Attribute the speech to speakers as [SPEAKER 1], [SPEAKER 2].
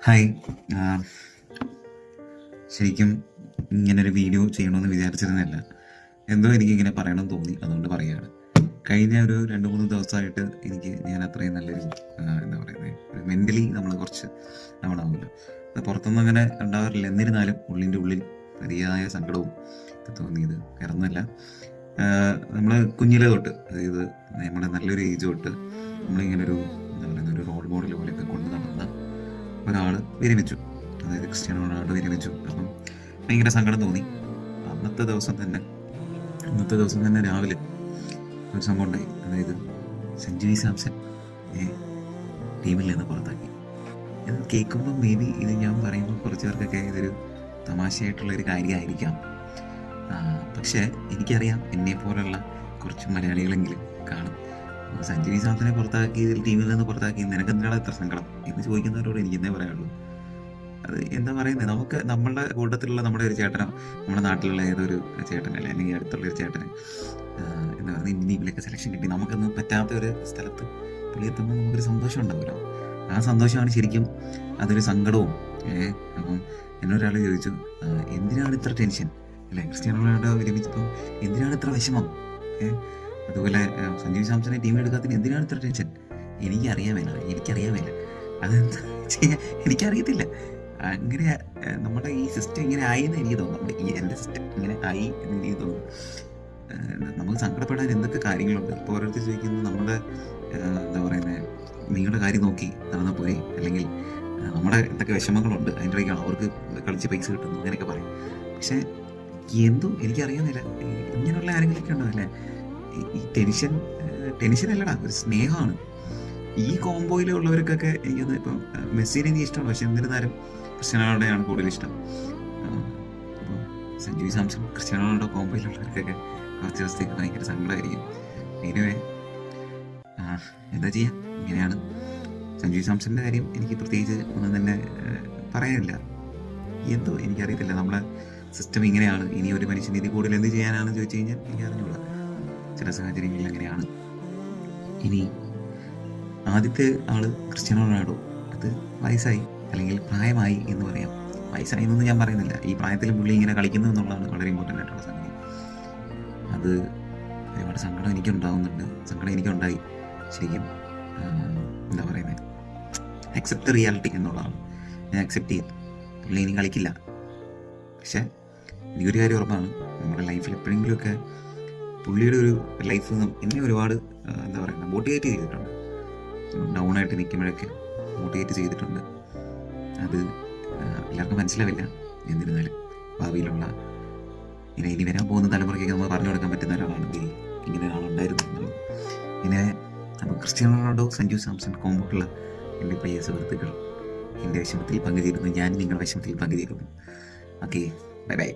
[SPEAKER 1] Hi. ആഹ് ശരിക്കും ഇങ്ങനൊരു video ചെയ്യണമെന്ന് വിചാരിച്ചിരുന്നില്ല. എന്തോ എനിക്കിങ്ങനെ പറയണമെന്ന് തോന്നി, അതുകൊണ്ട് പറയുകയാണ്. കഴിഞ്ഞ ഒരു 2-3 ദിവസമായിട്ട് ഞാൻ അത്രയും നല്ലൊരു എന്താ പറയുന്നത്, മെൻ്റലി നമ്മൾ കുറച്ച് ഡൗൺ ആവുമല്ലോ. അത് പുറത്തൊന്നും അങ്ങനെ ഉണ്ടാവാറില്ല. എന്നിരുന്നാലും ഉള്ളിൻ്റെ ഉള്ളിൽ അതിയായ സങ്കടവും തോന്നിയത് വേറൊന്നുമല്ല. നമ്മൾ കുഞ്ഞിലെ തൊട്ട്, അതായത് നമ്മുടെ നല്ലൊരു ഏജ് തൊട്ട് നമ്മളിങ്ങനൊരു എന്താ പറയുന്ന ഒരു റോൾ മോഡൽ പോലെയൊക്കെ കൊണ്ട് നടന്ന ഒരാൾ വിരമിച്ചു. അതായത് ക്രിസ്ത്യാനോ റൊണാൾഡോ വിരമിച്ചു. അപ്പം ഭയങ്കര സങ്കടം തോന്നി. അന്നത്തെ ദിവസം തന്നെ രാവിലെ ഒരു സംഭവം ഉണ്ടായി. അതായത് സഞ്ജു വി സാംസൺ ടീമിൽ നിന്ന് പുറത്താക്കി. ഇത് കേൾക്കുമ്പോൾ മേ ബി ഇത് ഞാൻ പറയുമ്പോൾ കുറച്ച് പേർക്കൊക്കെ ഇതൊരു തമാശയായിട്ടുള്ളൊരു കാര്യമായിരിക്കാം. പക്ഷേ എനിക്കറിയാം, എന്നെപ്പോലുള്ള കുറച്ച് മലയാളികളെങ്കിലും കാണും. സഞ്ജു വി സാംസനെ ടീമിൽ നിന്ന് പുറത്താക്കി, നിനക്കെന്താണ് ഇത്ര സങ്കടം എന്ന് ചോദിക്കുന്നവരോട് എനിക്ക് എന്നേ പറയാനുള്ളൂ. അത് എന്താ പറയുന്നത്, നമുക്ക് നമ്മളുടെ കൂട്ടത്തിലുള്ള നമ്മുടെ ഒരു ചേട്ടനോ നമ്മുടെ നാട്ടിലുള്ള ഏതൊരു ചേട്ടനല്ലേ, അല്ലെങ്കിൽ അടുത്തുള്ള ഒരു ചേട്ടന് എന്താ പറയുക, ഇന്ത്യൻ ടീമിലൊക്കെ സെലക്ഷൻ കിട്ടി, നമുക്കൊന്നും പറ്റാത്ത ഒരു സ്ഥലത്ത് പുള്ളി എത്തുമ്പോൾ നമുക്കൊരു സന്തോഷം ഉണ്ടാവുമല്ലോ. ആ സന്തോഷമാണ് ശരിക്കും അതൊരു സങ്കടവും. അപ്പം എന്നൊരാൾ ചോദിച്ചു, എന്തിനാണ് ഇത്ര ടെൻഷൻ അല്ലേ, ക്രിസ്ത്യാനോ റൊണാൾഡോ വിരമിച്ചപ്പം എന്തിനാണ് ഇത്ര വിഷമം? അതുപോലെ സഞ്ജു സാംസനെ ടീമിലെടുക്കാത്തതിന് എന്തിനാണ് ഇത്ര ടെൻഷൻ? എനിക്കറിയാമല്ല അതെന്താ ചെയ്യാൻ എനിക്കറിയത്തില്ല. അങ്ങനെ നമ്മുടെ ഈ സിസ്റ്റം ഇങ്ങനെ ആയി എന്ന് എനിക്ക് തോന്നുന്നു. എൻ്റെ സിസ്റ്റം ഇങ്ങനെ ആയി എന്ന് എനിക്ക് തോന്നുന്നു. നമുക്ക് സങ്കടപ്പെടാൻ എന്തൊക്കെ കാര്യങ്ങളുണ്ട്. ഇപ്പോൾ ഓരോരുത്തർ ചോദിക്കുന്നത്, നമ്മുടെ എന്താ പറയുന്നത്, നിങ്ങളുടെ കാര്യം നോക്കി നടന്നാൽ പോരെ, അല്ലെങ്കിൽ നമ്മുടെ എന്തൊക്കെ വിഷമങ്ങളുണ്ട് അതിൻ്റെ ഇടയ്ക്കാണ് അവർക്ക് കളിച്ച് പൈസ കിട്ടുന്നു, അങ്ങനെയൊക്കെ പറയും. പക്ഷേ എന്തോ എനിക്കറിയാമെന്നില്ല, ഇങ്ങനെയുള്ള ആരെങ്കിലൊക്കെ ഉണ്ടോ അല്ലേ? ഈ ടെൻഷൻ അല്ലടാ, ഒരു സ്നേഹമാണ്. ഈ കോംബോയിലുള്ളവർക്കൊക്കെ എനിക്കൊന്ന് ഇപ്പം മെസ്സിനെ എനിക്ക് ഇഷ്ടമാണ്, പക്ഷെ എന്നിരുന്നാലും ക്രിസ്ത്യാനോ റൊണാൾഡോയാണ് കൂടുതൽ ഇഷ്ടം. അപ്പോൾ സഞ്ജു സാംസൺ ക്രിസ്ത്യാനോ റൊണാൾഡോ കോംബോയിലുള്ളവർക്കൊക്കെ കുറച്ച് ദിവസത്തേക്ക് ഭയങ്കര സങ്കടമായിരിക്കും. എനിവേ, എന്താ ചെയ്യുക, ഇങ്ങനെയാണ്. സഞ്ജു സാംസൻ്റെ കാര്യം എനിക്ക് പ്രത്യേകിച്ച് ഒന്നും തന്നെ പറയാനില്ല. എന്തോ എനിക്കറിയത്തില്ല, നമ്മളെ സിസ്റ്റം ഇങ്ങനെയാണ്. ഇനി ഒരു മനുഷ്യൻ ഇതിൽ കൂടുതൽ എന്ത് ചെയ്യാനാണെന്ന് ചോദിച്ചു കഴിഞ്ഞാൽ എനിക്ക് അറിഞ്ഞൂടാ. ചില സാഹചര്യങ്ങളിൽ അങ്ങനെയാണ്. ഇനി ആദ്യത്തെ ആള് ക്രിസ്ത്യാനോ റൊണാൾഡോ, അത് വയസ്സായി അല്ലെങ്കിൽ പ്രായമായി എന്ന് പറയാം. വയസ്സായി എന്നൊന്നും ഞാൻ പറയുന്നില്ല, ഈ പ്രായത്തിൽ പുള്ളി ഇങ്ങനെ കളിക്കുന്നു എന്നുള്ളതാണ് വളരെ ഇമ്പോർട്ടൻ്റ് ആയിട്ടുള്ള സംഗതി. അത് ഒരുപാട് സങ്കടം എനിക്കുണ്ടായി ശരിക്കും. എന്താ പറയുന്നത്, അക്സെപ്റ്റ് റിയാലിറ്റി എന്നുള്ളതാണ്. ഞാൻ അക്സെപ്റ്റ് ചെയ്തു, പുള്ളി ഇനി കളിക്കില്ല. പക്ഷേ എനിക്കൊരു കാര്യം ഉറപ്പാണ്, നമ്മുടെ ലൈഫിൽ എപ്പോഴെങ്കിലുമൊക്കെ പുള്ളിയുടെ ഒരു ലൈഫ് എന്നെ ഒരുപാട് എന്താ പറയുക മോട്ടിവേറ്റ് ചെയ്തിട്ടുണ്ട്. ഡൗൺ ആയിട്ട് നിൽക്കുമ്പോഴൊക്കെ മോട്ടിവേറ്റ് ചെയ്തിട്ടുണ്ട്. അത് എല്ലാവർക്കും മനസ്സിലാവില്ല. എന്നിരുന്നാലും ഭാവിയിലുള്ള ഇനി വരാൻ പോകുന്ന തലമുറയ്ക്ക് നമ്മൾ പറഞ്ഞു കൊടുക്കാൻ പറ്റുന്ന ഒരാളാണെങ്കിൽ ഇങ്ങനെ ഒരാളുണ്ടായിരുന്നു എന്നുള്ളത്. പിന്നെ അപ്പോൾ ക്രിസ്ത്യാനോ റൊണാൾഡോ സഞ്ജു സാംസൺ കോമ്പോട്ടുള്ള എൻ്റെ പ്രിയ സുഹൃത്തുക്കൾ, എൻ്റെ വിഷമത്തിൽ പങ്കുചേരുന്നു, ഞാൻ നിങ്ങളുടെ വിഷമത്തിൽ പങ്കുചേരുന്നു. Okay, bye bye.